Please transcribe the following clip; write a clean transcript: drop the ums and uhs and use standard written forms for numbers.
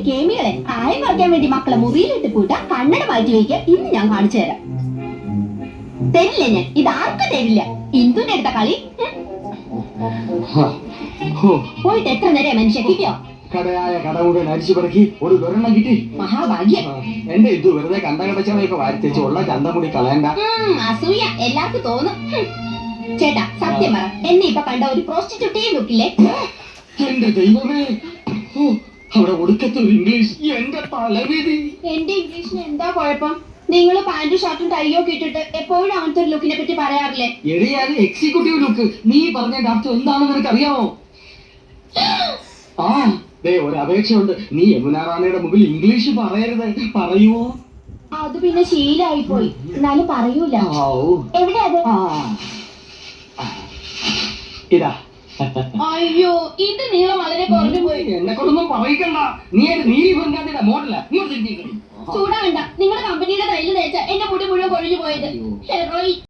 കേമികളെ പ്രായം കുറയ്ക്കാൻ വേണ്ടി മക്കളെ മുറിയിലിട്ട് പൂട്ട കണ്ണട മാറ്റി വയ്ക്കുക. ഇന്ന് ഞാൻ കാണിച്ചു തരാം. തരില്ല ഞാൻ, ഇത് ആർക്കും തരില്ല. ഇന്ദുന്റെ അടുത്ത കളി. പോയിട്ട് എത്ര നേരം മനുഷ്യ കിട്ടിയോ? കടയായ കട മുഴുവൻ അരിച്ചു പറക്കി ഒരു ഒരെണ്ണം കിട്ടി. മഹാഭാഗ്യം. എന്റെ ഇത് വെറുതെ കണ്ടകടച്ചവയൊക്കെ വാരിത്തേച്ച് ഉള്ള ചന്തം കൂടി കളയണ്ട. അസൂയ എല്ലാവർക്കും തോന്നും. ചേട്ടാ സത്യം പറ, എന്നെ ഇപ്പൊ കണ്ട ഒരു പ്രോസ്റ്റിറ്റ്യൂട്ടേയും നോക്കില്ലേ? എന്റെ ദൈവമേ, അവിടെ ഒടുക്കത്തെ ഒരു ഇംഗ്ലീഷ്. എന്റെ തലവേദി. എന്റെ ഇംഗ്ലീഷിന് എന്താ കുഴപ്പം? നിങ്ങൾ പാന്റും ഷർട്ടും ടൈയൊക്കെ ഇട്ടിട്ട് എപ്പോഴും അങ്ങനത്തെ ഒരു ലുക്കിനെ പറ്റി പറയാറില്ലേ? എറിയാൻ എക്സിക്യൂട്ടീവ് ലുക്ക്. നീ പറഞ്ഞതിന്റെ അർത്ഥം എന്താണെന്ന് നിനക്ക് അറിയാമോ? ആ ദേ ഒരു അപേക്ഷയുണ്ട്. നീ യമുന റാണിയുടെ മുമ്പിൽ ഇംഗ്ലീഷ് പറയരുത്. പറയുമോ? അത് പിന്നെ ശീലായി പോയി. എന്നാലും പറയൂല. എവിടെ അത്? ഇതാ. അയ്യോ, ഇത് നീളം വളരെ കുറഞ്ഞു പോയി. എന്നെ കൊണ്ടൊന്നും പറയിക്കണ്ട. നീ നീലി ഭംഗാദിയുടെ മോഡലാ. ചൂടാ വേണ്ട. നിങ്ങളുടെ കമ്പനിയുടെ തൈല് തേച്ച എന്റെ മുടി മുഴുവൻ കൊഴിഞ്ഞു പോയത്.